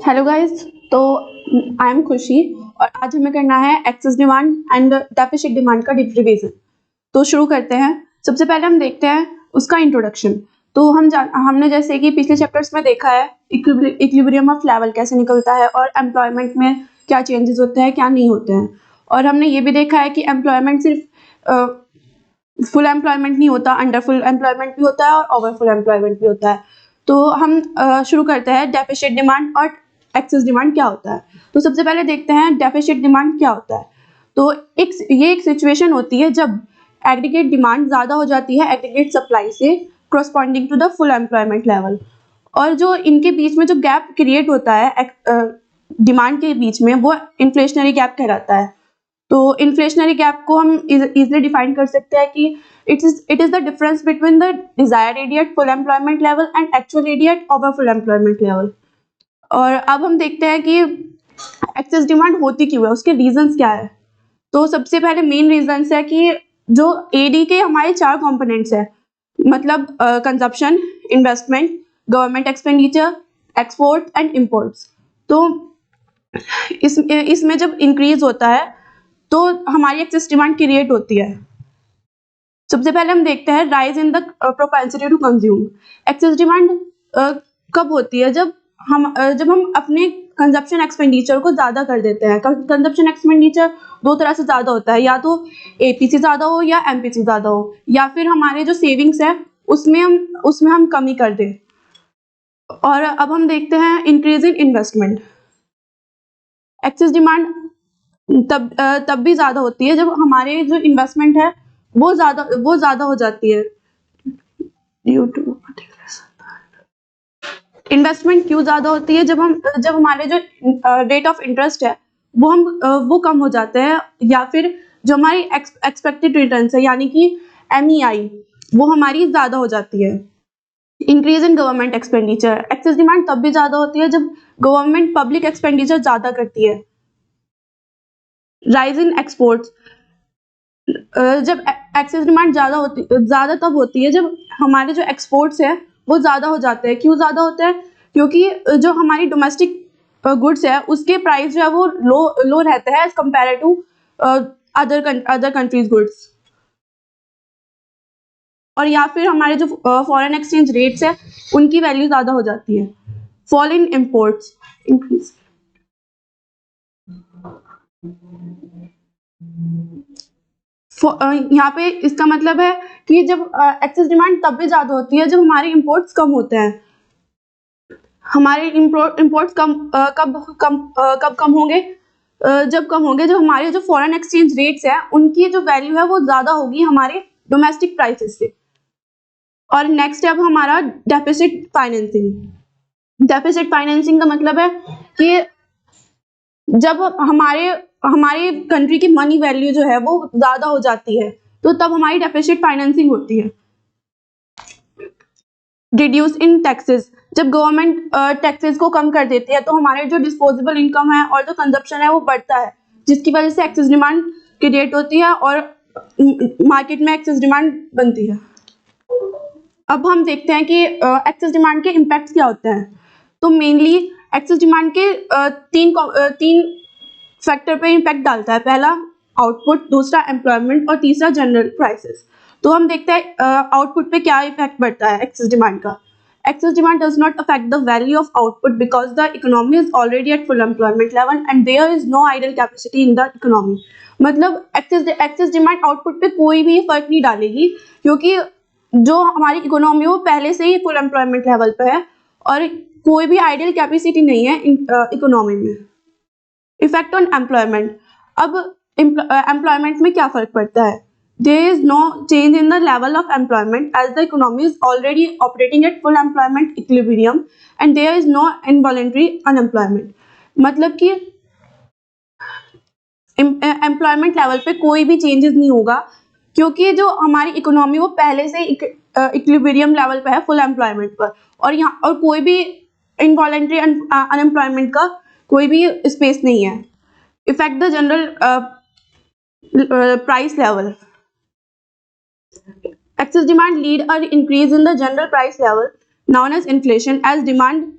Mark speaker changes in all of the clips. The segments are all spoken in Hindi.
Speaker 1: Hello guys. तो आई एम खुशी और आज हमें करना है excess demand and deficit demand का रिवीजन। तो शुरू करते हैं। सबसे पहले हम देखते हैं उसका इंट्रोडक्शन। तो हमने जैसे कि पिछले चैप्टर्स में देखा है इक्विलिब्रियम ऑफ लेवल कैसे निकलता है और एम्प्लॉयमेंट में क्या चेंजेस होते हैं क्या नहीं होते हैं। और हमने ये भी देखा है कि एम्प्लॉयमेंट सिर्फ फुल एम्प्लॉयमेंट नहीं होता, अंडर फुल एम्प्लॉयमेंट भी होता है और ओवर फुल एम्प्लॉयमेंट भी होता है। तो हम शुरू करते हैं डेफिसिट डिमांड और एक्सेस डिमांड क्या होता है। तो सबसे पहले देखते हैं डेफिसिट डिमांड क्या होता है। तो एक सिचुएशन होती है जब एग्रीगेट डिमांड ज़्यादा हो जाती है एग्रीगेट सप्लाई से corresponding to the full employment level, और जो इनके बीच में जो गैप क्रिएट होता है डिमांड के बीच में वो इन्फ्लेशनरी गैप कहलाता है। तो इन्फ्लेशनरी गैप को हम इजिली डिफाइन कर सकते हैं कि it is the difference between the desired AD at full employment level and actual AD at over full employment level. और अब हम देखते हैं कि एक्सेस डिमांड होती क्यों है, उसके रीजंस क्या है। तो सबसे पहले मेन रीजंस है कि जो एडी के हमारे 4 कंपोनेंट्स है, मतलब consumption, investment, government expenditure, export and imports. तो इसमें जब इंक्रीज होता है तो हमारी एक्सेस डिमांड क्रिएट होती है। सबसे पहले हम देखते हैं rise in the propensity to consume. Excess demand कब होती है, जब हम अपने कंजप्शन एक्सपेंडिचर को ज़्यादा कर देते हैं। कंजप्शन एक्सपेंडिचर 2 तरह से ज़्यादा होता है, या तो एपीसी ज़्यादा हो या एमपीसी ज़्यादा हो, या फिर हमारे जो सेविंग्स है उसमें हम कमी कर दें। और अब हम देखते हैं increase in investment. Excess demand तब भी ज़्यादा होती है जब हमारे जो इन्वेस्टमेंट है वो ज़्यादा हो जाती है। इन्वेस्टमेंट क्यों ज़्यादा होती है, जब हमारे जो रेट ऑफ इंटरेस्ट है वो कम हो जाते हैं, या फिर जो हमारी एक्सपेक्टेड रिटर्न्स है यानी कि MEI वो हमारी ज़्यादा हो जाती है। Increase in government expenditure. Excess demand तब भी ज़्यादा होती है जब गवर्नमेंट पब्लिक एक्सपेंडिचर ज़्यादा करती है। Rise in exports. जब एक्सेस डिमांड ज़्यादा तब होती है जब हमारे जो एक्सपोर्ट्स है वो ज़्यादा हो जाते हैं। क्यों ज़्यादा होते हैं, क्योंकि जो हमारी डोमेस्टिक गुड्स है उसके प्राइस जो है वो लो रहते हैं as compare to other countries goods. और या फिर हमारे जो फॉरेन एक्सचेंज रेट्स है उनकी वैल्यू ज़्यादा हो जाती है। Fall in imports increase. यहाँ पे इसका मतलब है कि जब एक्सेस डिमांड तब भी ज़्यादा होती है जब हमारे इंपोर्ट्स कम होते हैं। हमारे इंपोर्ट्स कब कम होंगे, जब हमारे जो फॉरेन एक्सचेंज रेट्स हैं उनकी जो वैल्यू है वो ज़्यादा होगी हमारे डोमेस्टिक प्राइसेस से। और नेक्स्ट है अब हमारा डेफिसिट फाइनेंसिंग। डेफिसिट फाइनेंसिंग का मतलब है कि जब हमारे कंट्री की मनी वैल्यू जो है वो ज़्यादा हो जाती है तो तब हमारी डेफिसिट फाइनेंसिंग होती है। Reduce in taxes. जब गवर्नमेंट टैक्सेस को कम कर देती है तो हमारे जो डिस्पोजेबल इनकम है और जो कंजप्शन है वो बढ़ता है, जिसकी वजह से एक्सेस डिमांड क्रिएट होती है और मार्केट में एक्सेस डिमांड बनती है। अब हम देखते हैं कि एक्सेस डिमांड के इम्पैक्ट क्या होते हैं। तो मेनली एक्सेस डिमांड के तीन फैक्टर पे इम्पैक्ट डालता है। पहला आउटपुट, दूसरा एम्प्लॉयमेंट और तीसरा जनरल प्राइसेस। तो हम देखते हैं आउटपुट पे क्या इफेक्ट पड़ता है एक्सेस डिमांड का। Excess demand does not affect the value of output because the economy is already at full employment level and there is no idle capacity in the economy। मतलब एक्सेस डिमांड आउटपुट पे कोई भी फर्क नहीं डालेगी क्योंकि जो हमारी इकोनॉमी वो पहले से ही फुल एम्प्लॉयमेंट लेवल पे है और कोई भी आइडियल कैपेसिटी नहीं है इकोनॉमी में। Effect on employment. अब एम्प्लॉयमेंट में क्या फर्क पड़ता है। There is no change in the level of employment as the economy is already operating at full employment equilibrium and there is no involuntary unemployment। मतलब कि एम्प्लॉयमेंट लेवल पे कोई भी चेंजेस नहीं होगा क्योंकि जो हमारी इकोनॉमी वो पहले से इक्विलिब्रियम लेवल पे है फुल एम्प्लॉयमेंट पर, और कोई भी इनवॉलेंट्री अनएम्प्लॉयमेंट का कोई भी स्पेस नहीं है। Effect the general price level. Excess demand lead an increase in the general price level known as inflation as demand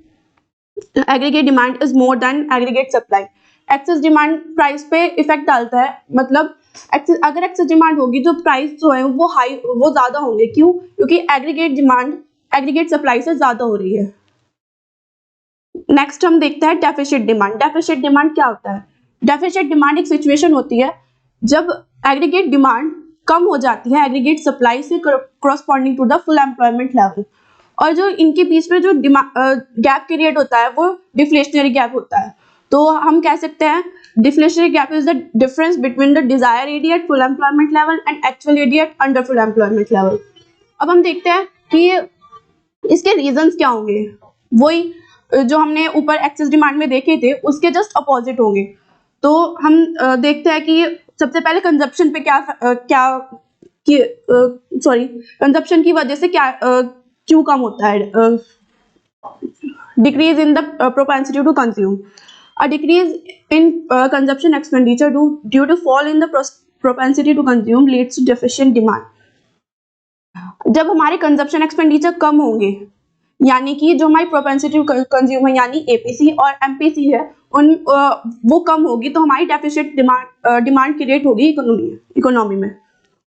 Speaker 1: aggregate demand is more than aggregate supply. Excess demand price पे इफेक्ट डालता है, मतलब अगर एक्सेस डिमांड होगी तो प्राइस जो है वो ज्यादा होंगे. क्यों? क्योंकि एग्रीगेट डिमांड एग्रीगेट सप्लाई से ज्यादा हो रही है. नेक्स्ट हम देखते हैं डेफिसिट डिमांड. डेफिसिट डिमांड क्या होता है? डेफिसिट डिमांड एक सिचुएशन होती है जब एग्रीगेट डिमांड कम हो जाती है एग्रीगेट सप्लाई से corresponding to the full employment level, और जो इनके बीच में जो गैप क्रिएट होता है वो डिफ्लेशनरी गैप होता है. तो हम कह सकते हैं deflationary gap is the difference between the desire AD at full employment level and actual AD at under full employment level. अब हम देखते हैं कि इसके रीजंस क्या होंगे. वही जो हमने ऊपर एक्सेस डिमांड में देखे थे उसके जस्ट अपोजिट होंगे. तो हम देखते हैं कि सबसे पहले कंजप्शन पे कंजप्शन की वजह से क्यों कम होता है. Decrease in the propensity to consume. A decrease in consumption expenditure due to fall in the propensity to consume leads to deficient demand. जब हमारे कंजप्शन एक्सपेंडिचर कम होंगे, यानी कि जो हमारी प्रोपेंसिटी टू कंज्यूम है यानी एपीसी और एमपीसी है वो कम होगी, तो हमारी डेफिसिट डिमांड क्रिएट होगी इकोनॉमी में.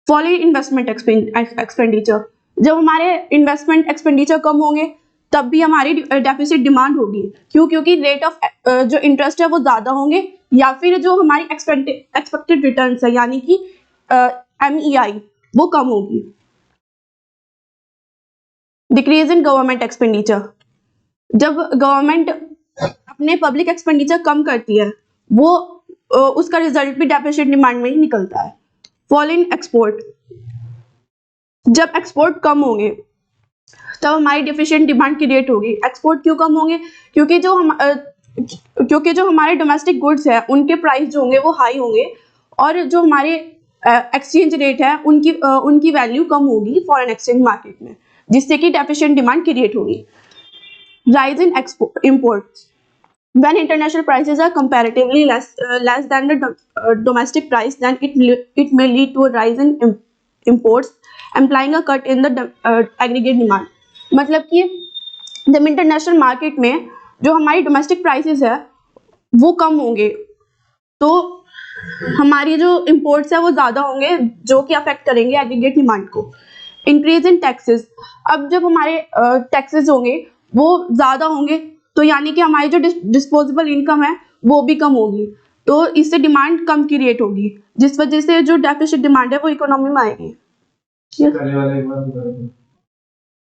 Speaker 1: Fall in investment expenditure. जब हमारे इन्वेस्टमेंट एक्सपेंडिचर कम होंगे तब भी हमारी डेफिसिट डिमांड होगी. क्यों? क्योंकि रेट ऑफ जो इंटरेस्ट है वो ज्यादा होंगे, या फिर जो हमारी एक्सपेक्टेड रिटर्न्स है यानी कि MEI वो कम होगी. Decrease in government expenditure. जब गवर्नमेंट अपने पब्लिक एक्सपेंडिचर कम करती है वो उसका रिजल्ट भी डेफिसिट डिमांड में ही निकलता है. Fall in export. जब एक्सपोर्ट कम होंगे तब हमारी डिफिशिएंट डिमांड क्रिएट होगी. एक्सपोर्ट क्यों कम होंगे? क्योंकि जो हमारे डोमेस्टिक गुड्स है उनके प्राइस जो होंगे वो हाई होंगे, और जो हमारे एक्सचेंज रेट है उनकी वैल्यू कम होगी फॉरेन एक्सचेंज मार्केट में, जिससे कि डेफिशिएंट डिमांड क्रिएट होगी. Rise in imports. When international prices are comparatively less than the domestic price, then it may lead to a rise in imports, implying a cut in the aggregate demand. मतलब कि जब इंटरनेशनल मार्केट में जो हमारी डोमेस्टिक प्राइसेस है वो कम होंगे तो हमारी जो इंपोर्ट्स है वो ज्यादा होंगे, जो कि अफेक्ट करेंगे एग्रीगेट डिमांड को. Increase in taxes. अब जब हमारे टैक्सेस होंगे वो ज्यादा होंगे तो यानी कि हमारी जो डिस्पोजेबल इनकम है वो भी कम होगी, तो इससे डिमांड कम क्रिएट होगी, जिस वजह से जो डेफिसिट डिमांड है वो इकोनॉमी में आएगी.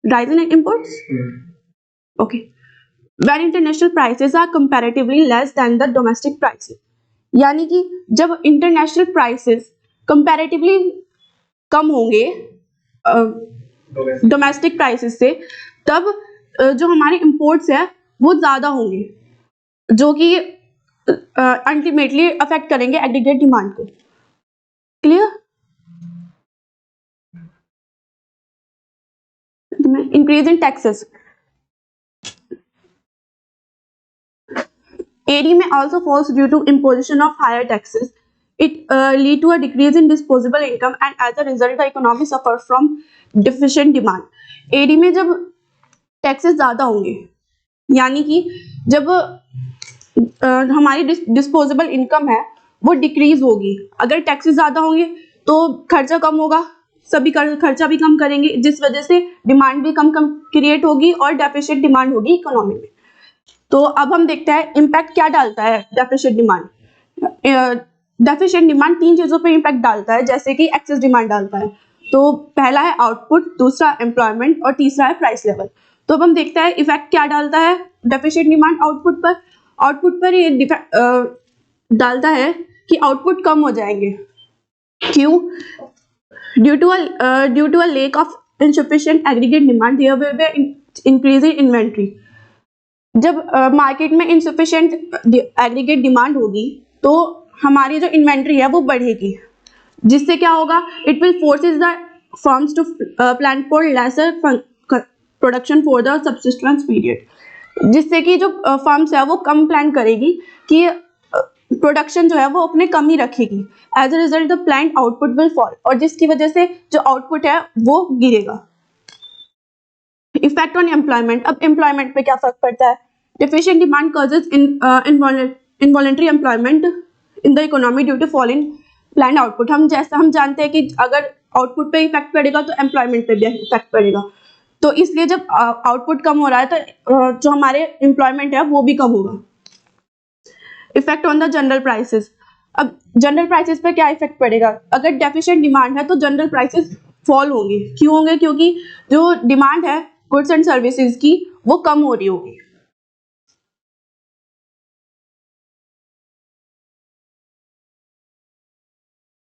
Speaker 1: Rise in imports? Okay. When international prices are comparatively less than the domestic prices. यानी कि जब इंटरनेशनल प्राइसेस कंपैरेटिवली कम होंगे डोमेस्टिक प्राइसेस से, तब जो हमारे इंपोर्ट्स है वो ज्यादा होंगे, जो कि अल्टीमेटली अफेक्ट करेंगे एग्रीगेट डिमांड को. Clear? Increase in taxes. AD may also falls due to imposition of higher taxes. It lead to a decrease in disposable income and as a result the economy suffers from deficient demand. AD में जब टैक्सेस ज्यादा होंगे, यानी कि जब हमारी डिस्पोजेबल इनकम है वो डिक्रीज होगी. अगर टैक्सेस ज्यादा होंगे तो खर्चा कम होगा, सभी खर्चा भी कम करेंगे, जिस वजह से डिमांड भी कम क्रिएट होगी और डेफिसिट डिमांड होगी इकोनॉमी में. तो अब हम देखते हैं इम्पैक्ट क्या डालता है डेफिसिट डिमांड. डेफिसिट डिमांड 3 चीजों पे इम्पैक्ट डालता है, जैसे कि एक्सेस डिमांड डालता है. तो पहला है आउटपुट, दूसरा एम्प्लॉयमेंट और तीसरा है प्राइस लेवल. तो अब हम देखते हैं इफेक्ट क्या डालता है डेफिसिट डिमांड आउटपुट पर. आउटपुट पर ये डालता है कि आउटपुट कम हो जाएंगे. क्यों? Due to a lack of insufficient aggregate demand, there will be increase in inventory. जब मार्केट में insufficient aggregate demand होगी तो हमारी जो इन्वेंट्री है वो बढ़ेगी, जिससे क्या होगा? It will forces the firms to plan for lesser production for the subsistence period. जिससे कि जो फर्म्स है वो कम प्लान करेगी कि प्रोडक्शन जो है वो अपने कम ही रखेगी। As a result the plant output will fall, और जिसकी वजह से जो आउटपुट है वो गिरेगा। इफेक्ट ऑन एम्प्लॉयमेंट, अब एम्प्लॉयमेंट पे क्या फर्क पड़ता है? Deficient demand causes involuntary employment in the economy due to fall in plant output. हम जानते हैं कि अगर आउटपुट पे इफेक्ट पड़ेगा तो एम्प्लॉयमेंट पे भी इफेक्ट पड़ेगा, तो इसलिए जब आउटपुट कम हो रहा है तो जो हमारे एम्प्लॉयमेंट है वो भी कम होगा। Effect on the general prices, अब जनरल प्राइसेस पे क्या इफेक्ट पड़ेगा? अगर डेफिशिएंट डिमांड है तो जनरल प्राइसेस फॉल होंगे। क्यों होंगे? क्योंकि जो डिमांड है गुड्स एंड सर्विसेज की वो कम हो रही होगी।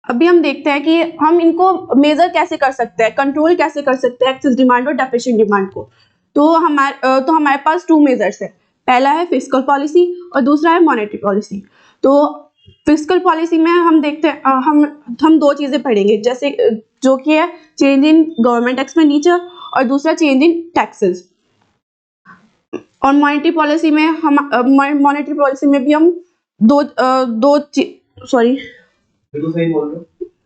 Speaker 1: अभी हम देखते हैं कि हम इनको मेजर कैसे कर सकते हैं, कंट्रोल कैसे कर सकते हैं एक्सेस डिमांड और डेफिशिएंट डिमांड को। तो हमारे पास टू मेजर्स है, पहला है फिस्कल पॉलिसी और दूसरा है मॉनेटरी पॉलिसी। तो फिस्कल पॉलिसी में हम देखते हैं हम दो चीजें पढ़ेंगे, जैसे जो कि है चेंज इन गवर्नमेंट एक्सपेंडिचर और दूसरा चेंज इन टैक्सेस। और मॉनेटरी पॉलिसी में भी हम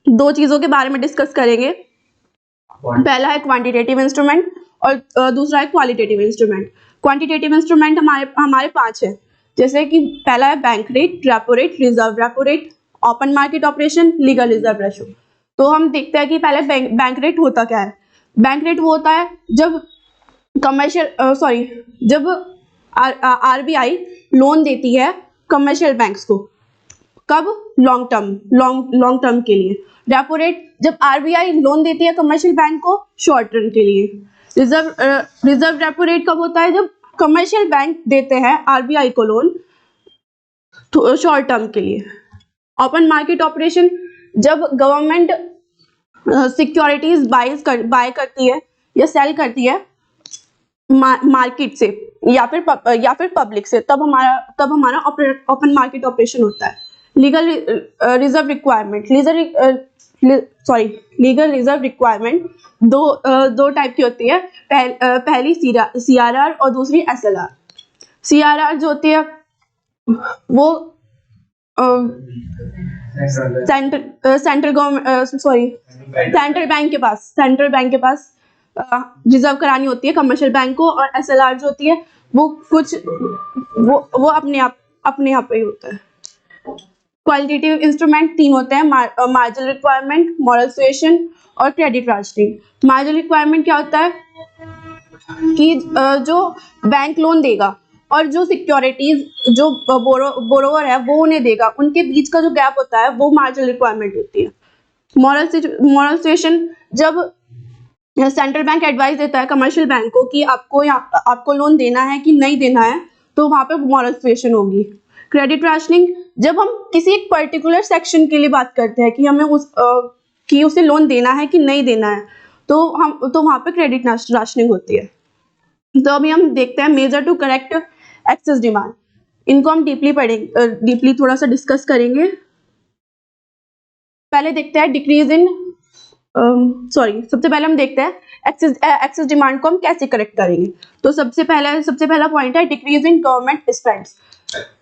Speaker 1: दो चीजों के बारे में डिस्कस करेंगे। पहला है क्वांटिटेटिव इंस्ट्रूमेंट और दूसरा है क्वालिटेटिव इंस्ट्रूमेंट। क्वांटिटेटिव इंस्ट्रूमेंट हमारे पांच है, जैसे कि पहला है bank rate, repo rate, reserve repo rate, open market operation, legal reserve ratio. तो हम देखते हैं कि पहले बैंक रेट होता क्या है। बैंक रेट वो होता है जब जब आरबीआई लोन देती है कमर्शियल बैंक्स को, कब? लॉन्ग टर्म के लिए। रेपो रेट जब आरबीआई लोन देती है कमर्शियल बैंक को शॉर्ट टर्म के लिए। रिजर्व रेपो रेट कब होता है? जब कमर्शियल बैंक देते हैं आरबीआई को लोन शॉर्ट टर्म के लिए। ओपन मार्केट ऑपरेशन जब गवर्नमेंट सिक्योरिटीज बाय करती है या सेल करती है मार्केट से या फिर पब्लिक से, तब हमारा ओपन मार्केट ऑपरेशन होता है। लीगल रिजर्व रिक्वायरमेंट दो टाइप की होती है। पहली सीआरआर और दूसरी एसएलआर। सीआरआर जो होती है वो सेंट्रल बैंक के पास रिजर्व करानी होती है कमर्शियल बैंक को, और एसएलआर जो होती है वो अपने आप पे ही होता है। क्वालिटेटिव इंस्ट्रूमेंट तीन होते हैं, मार्जिनल रिक्वायरमेंट, मॉरल सुएशन और क्रेडिट राशनिंग। मार्जिनल रिक्वायरमेंट क्या होता है कि जो बैंक लोन देगा और जो सिक्योरिटीज जो बोरोवर है वो उन्हें देगा, उनके बीच का जो गैप होता है वो मार्जिनल रिक्वायरमेंट होती है। मॉरल सुएशन जब सेंट्रल बैंक एडवाइस देता है कमर्शियल बैंक को कि आपको लोन देना है कि नहीं देना है, तो वहां पे मॉरल सुएशन होगी। क्रेडिट राशनिंग जब हम किसी एक पर्टिकुलर सेक्शन के लिए बात करते हैं कि हमें उसे लोन देना है कि नहीं देना है, तो वहां पे क्रेडिट राशनिंग होती है। तो अभी हम देखते हैं measure to correct excess demand. इनको हम डीपली थोड़ा सा डिस्कस करेंगे। पहले देखते हैं सबसे पहले हम देखते हैं एक्सेस डिमांड को हम कैसे करेक्ट करेंगे। तो सबसे पहला पॉइंट है decrease in government spends.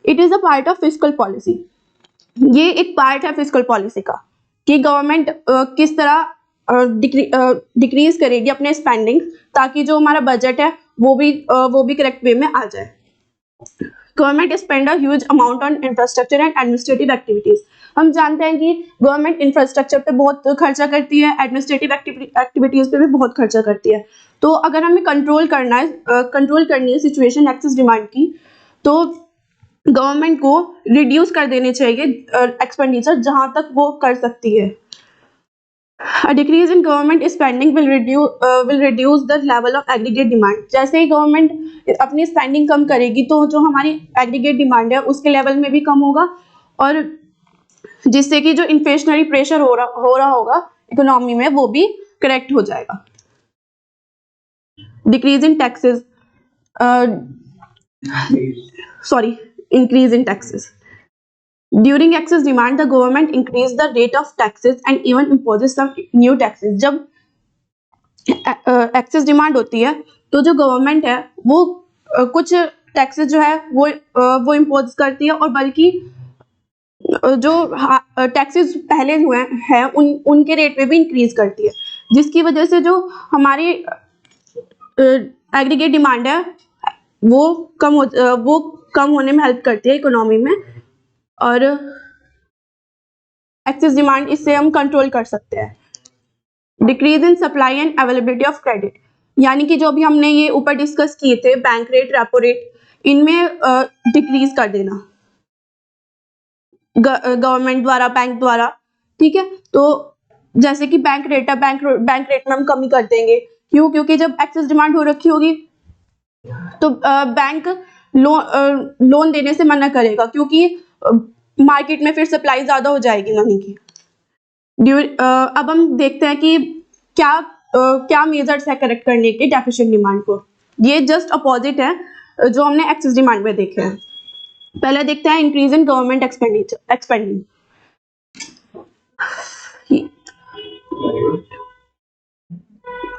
Speaker 1: It is a part of fiscal policy. ये एक पार्ट है फिस्कल पॉलिसी का कि गवर्नमेंट किस तरह डिक्रीज करेगी अपने स्पेंडिंग, ताकि जो हमारा बजट है वो भी करेक्ट वे में आ जाए। Government spend a huge amount on infrastructure and administrative activities. हम जानते हैं कि गवर्नमेंट इंफ्रास्ट्रक्चर पे बहुत खर्चा करती है, एडमिनिस्ट्रेटिव एक्टिविटीज पे भी बहुत खर्चा करती है। तो अगर हमें कंट्रोल करनी है सिचुएशन एक्सेस डिमांड की, तो गवर्नमेंट को रिड्यूस कर देने चाहिए एक्सपेंडिचर जहां तक वो कर सकती है। A decrease in government spending will reduce the level of aggregate demand. जैसे ही गवर्नमेंट अपनी स्पेंडिंग कम करेगी तो जो हमारी एग्रीगेट डिमांड है उसके लेवल में भी कम होगा, और जिससे कि जो इन्फ्लेशनरी प्रेशर हो रहा होगा इकोनॉमी में वो भी करेक्ट हो जाएगा। Decrease in taxes increase in taxes. During excess demand, the government increase the rate of taxes and even imposes some new taxes. जब excess demand होती है तो जो गवर्नमेंट है वो कुछ टैक्सेस जो है वो इम्पोज करती है, और बल्कि जो टैक्सेस पहले हुए हैं उनके रेट में भी इंक्रीज करती है, जिसकी वजह से जो हमारी एग्रीगेट डिमांड है वो कम होने में हेल्प करती है इकोनॉमी में, और एक्सेस डिमांड इससे हम कंट्रोल कर सकते हैं। Decrease in supply and availability of credit, यानी कि जो भी हमने ये ऊपर डिस्कस किए थे, बैंक रेट, रेपो रेट, इनमें डिक्रीज कर देना गवर्नमेंट द्वारा, बैंक द्वारा, ठीक है। तो जैसे कि बैंक रेट है, बैंक रेट में हम कमी कर देंगे, क्यों? क्योंकि जब एक्सेस डिमांड हो रखी होगी तो बैंक लोन देने से मना करेगा, क्योंकि मार्केट में फिर सप्लाई ज्यादा हो जाएगी मनी की। अब हम देखते हैं कि क्या मेजर्स है करेक्ट करने के डेफिशिएंट डिमांड को। ये जस्ट अपोजिट है जो हमने एक्सेस डिमांड में देखे हैं। पहले देखते हैं increase in government expanding.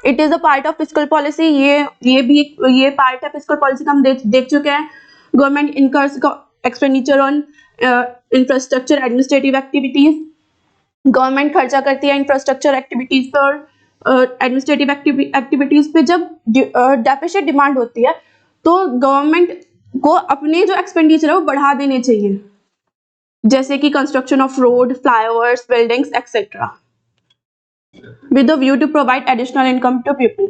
Speaker 1: It is a part of fiscal policy. ये पार्ट है फिस्कल पॉलिसी का, हम देख चुके हैं। Government incurs expenditure on infrastructure administrative activities. Government खर्चा करती है इंफ्रास्ट्रक्चर एक्टिविटीज पर और एडमिनिस्ट्रेटिव एक्टिविटीज पे। जब डेफिसिट डिमांड होती है तो गवर्नमेंट को अपने जो एक्सपेंडिचर है वो बढ़ा देने चाहिए, जैसे कि construction of road, flyovers, buildings etcetera, with the view to provide additional income to people,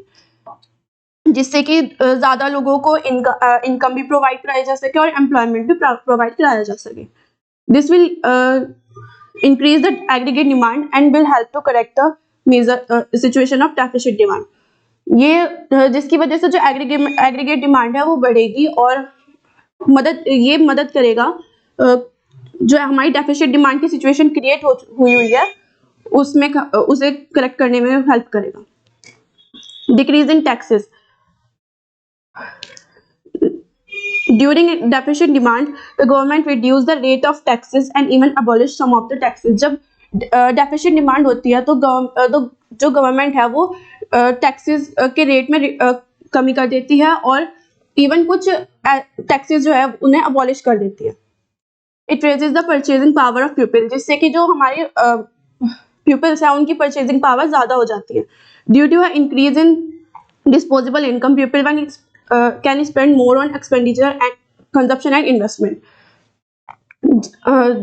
Speaker 1: जिससे कि ज्यादा लोगों को इनकम भी प्रोवाइड कराया जा सके और एम्प्लॉयमेंट भी प्रोवाइड कराया जा सके। This will increase the aggregate demand and will help to correct the major situation of deficit demand. ये जिसकी वजह से जो एग्रीगेट डिमांड है वो बढ़ेगी और मदद करेगा जो हमारी डेफिसिट डिमांड की सिचुएशन क्रिएट हुई है उसे करेक्ट करने में हेल्प करेगा। Decrease in taxes. During deficit demand, the government reduce the rate of taxes and even abolish some of the taxes. जब deficit demand होती है तो जो गवर्नमेंट है वो टैक्सेस के रेट में कमी कर देती है और इवन कुछ टैक्सेस जो है उन्हें अबॉलिश कर देती है। It raises the purchasing power of people, जिससे कि जो हमारे pupils है उनकी purchasing power ज़्यादा हो जाती है। Due to an increase in disposable income, people can spend more on expenditure and consumption and investment.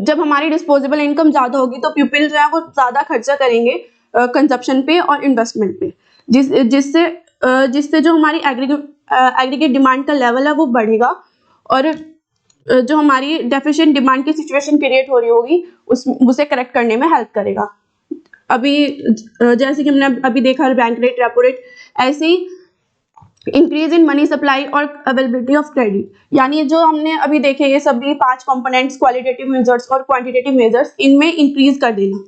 Speaker 1: जब हमारी डिस्पोजेबल इनकम ज्यादा होगी तो पीपल जो है वो ज्यादा खर्चा करेंगे कंजप्शन पे और इन्वेस्टमेंट पे, जिससे जो हमारी एग्रीगेट डिमांड का लेवल है वो बढ़ेगा और जो हमारी डेफिशिएंट डिमांड की सिचुएशन क्रिएट हो रही होगी उसे करेक्ट करने में हेल्प करेगा। अभी जैसे कि हमने अभी देखा बैंक रेट, रेपो रेट, ऐसे ही इंक्रीज इन मनी सप्लाई और अवेलेबिलिटी ऑफ क्रेडिट, यानी जो हमने अभी देखे ये सभी 5 कंपोनेंट्स, क्वालिटेटिव मेजर्स और क्वांटिटेटिव मेजर्स, इनमें इंक्रीज कर देना।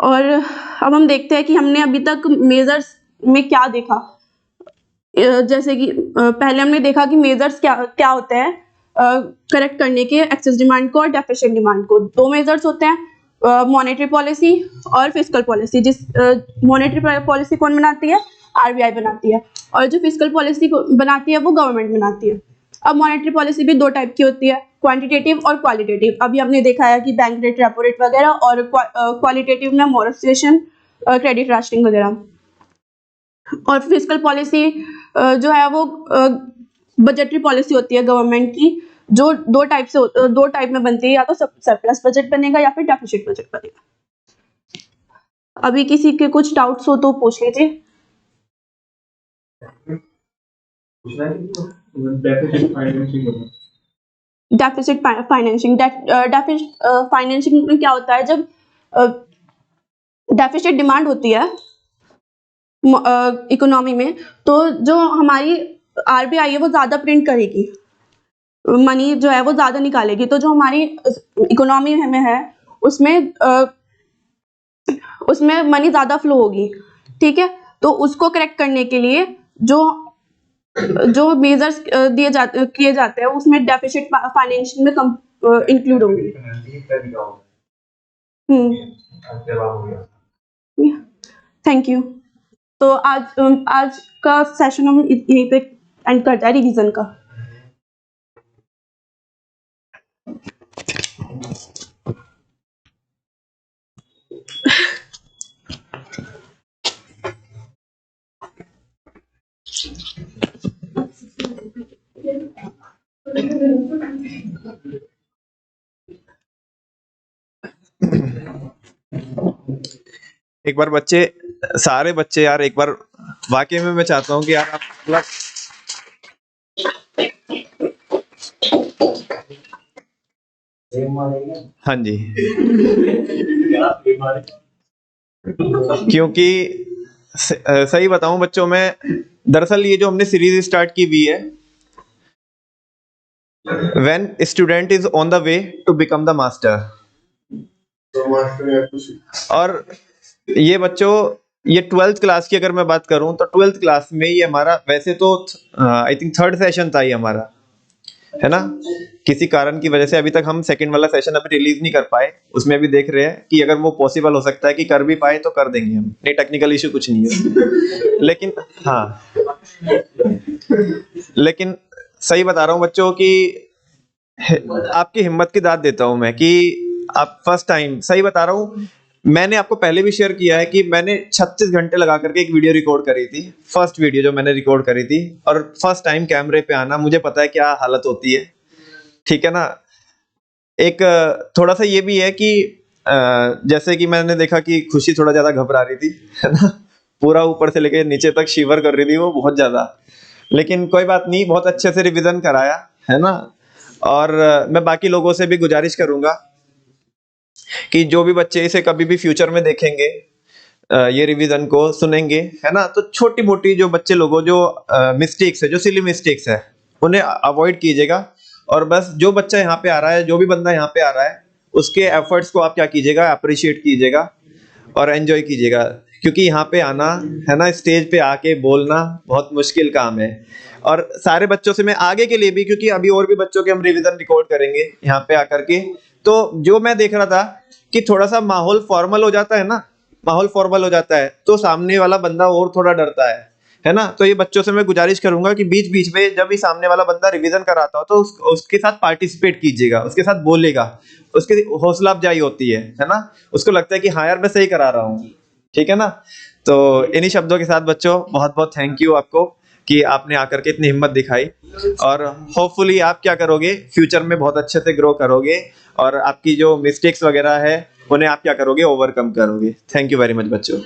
Speaker 1: और अब हम देखते हैं कि हमने अभी तक मेजर्स में क्या देखा। जैसे कि पहले हमने देखा कि मेजर्स क्या होते हैं करेक्ट करने के एक्सेस डिमांड को और डेफिशिएंट डिमांड को। 2 मेजर्स होते हैं, मॉनेटरी पॉलिसी और फिस्कल पॉलिसी। मॉनेटरी पॉलिसी कौन बनाती है? आरबीआई बनाती है, और जो फिस्कल पॉलिसी बनाती है वो गवर्नमेंट बनाती है। अब मॉनेटरी पॉलिसी भी 2 टाइप की होती है, क्वांटिटेटिव और क्वालिटेटिव। अभी हमने देखा है कि बैंक रेट, रेपो रेट वगैरह, और क्वालिटेटिव में मोनेटाइजेशन, क्रेडिट राशनिंग वगैरह। और फिस्कल पॉलिसी जो है वो बजटरी पॉलिसी होती है गवर्नमेंट की, जो 2 टाइप में बनती है, या तो सरप्लस बजट बनेगा या फिर डेफिसिट बजट बनेगा। अभी किसी के कुछ डाउट्स हो तो पूछ लीजिए। डेफिसिट फाइनेंसिंग में क्या होता है? जब डेफिसिट डिमांड होती है इकोनॉमी में, तो जो हमारी आरबीआई है वो ज्यादा प्रिंट करेगी, मनी जो है वो ज्यादा निकालेगी, तो जो हमारी इकोनॉमी में है उसमें मनी ज्यादा फ्लो होगी, ठीक है। तो उसको करेक्ट करने के लिए जो मेजर्स किए जाते हैं उसमें डेफिसिट फाइनेंशियल में इंक्लूड होंगे। Thank you. तो आज का सेशन हम यहीं पे एंड करते हैं रिवीजन का।
Speaker 2: एक बार बच्चे, सारे बच्चे यार, एक बार वाकई में मैं चाहता हूँ कि यार आप मतलब हाँ जी, क्योंकि सही बताऊं बच्चों में, दरअसल ये जो हमने सीरीज स्टार्ट की हुई है, when student is on the way to become the master, और ये बच्चों, ये 12th क्लास की अगर मैं बात करूं तो 12th क्लास में ये हमारा, वैसे तो आई थिंक 3rd सेशन था ये हमारा, है ना। किसी कारण की वजह से अभी तक हम सेकंड वाला सेशन अभी रिलीज नहीं कर पाए। उसमें अभी देख रहे हैं कि अगर वो पॉसिबल हो सकता है कि कर भी पाए तो कर देंगे हम, नहीं टेक्निकल इशू कुछ नहीं है। लेकिन हाँ, लेकिन सही बता रहा हूँ बच्चों कि आपकी हिम्मत की दाद देता हूं मैं कि आप फर्स्ट टाइम, सही बता रहा हूँ, मैंने आपको पहले भी शेयर किया है कि मैंने 36 घंटे लगा करके एक वीडियो रिकॉर्ड करी थी, फर्स्ट वीडियो जो मैंने रिकॉर्ड करी थी, और फर्स्ट टाइम कैमरे पे आना, मुझे पता है क्या हालत होती है, ठीक है ना। एक थोड़ा सा ये भी है कि जैसे कि मैंने देखा कि खुशी थोड़ा ज्यादा घबरा रही थी, है ना, पूरा ऊपर से लेके नीचे तक शिवर कर रही थी वो बहुत ज्यादा, लेकिन कोई बात नहीं, बहुत अच्छे से रिवीजन कराया, है ना। और मैं बाकी लोगों से भी गुजारिश करूंगा कि जो भी बच्चे इसे कभी भी फ्यूचर में देखेंगे, ये रिवीजन को सुनेंगे, है ना, तो छोटी मोटी जो बच्चे लोगों जो मिस्टेक्स है, जो सिली मिस्टेक्स है, उन्हें अवॉइड कीजिएगा। और बस जो बच्चा यहाँ पे आ रहा है, जो भी बंदा यहाँ पे आ रहा है, उसके एफर्ट्स को आप क्या कीजिएगा, अप्रिशिएट कीजिएगा और एंजॉय कीजिएगा, क्योंकि यहाँ पे आना, है ना, स्टेज पे आके बोलना बहुत मुश्किल काम है। और सारे बच्चों से मैं आगे के लिए भी, क्योंकि अभी और भी बच्चों के हम रिवीजन रिकॉर्ड करेंगे यहाँ पे आकर के, तो जो मैं देख रहा था कि थोड़ा सा माहौल फॉर्मल हो जाता है ना, माहौल फॉर्मल हो जाता है तो सामने वाला बंदा और थोड़ा डरता है ना। तो ये बच्चों से मैं गुजारिश करूंगा कि बीच बीच में जब भी सामने वाला बंदा रिवीजन कराता हो तो उसके साथ पार्टिसिपेट कीजिएगा, उसके साथ बोलेगा, उसकी हौसला अफजाई होती है ना, उसको लगता है कि हाँ यार मैं सही करा रहा हूँ, ठीक है ना। तो इन्हीं शब्दों के साथ बच्चों, बहुत बहुत थैंक यू आपको कि आपने आकर के इतनी हिम्मत दिखाई, और होपफुली आप क्या करोगे, फ्यूचर में बहुत अच्छे से ग्रो करोगे, और आपकी जो मिस्टेक्स वगैरह है उन्हें आप क्या करोगे, ओवरकम करोगे। थैंक यू वेरी मच बच्चों।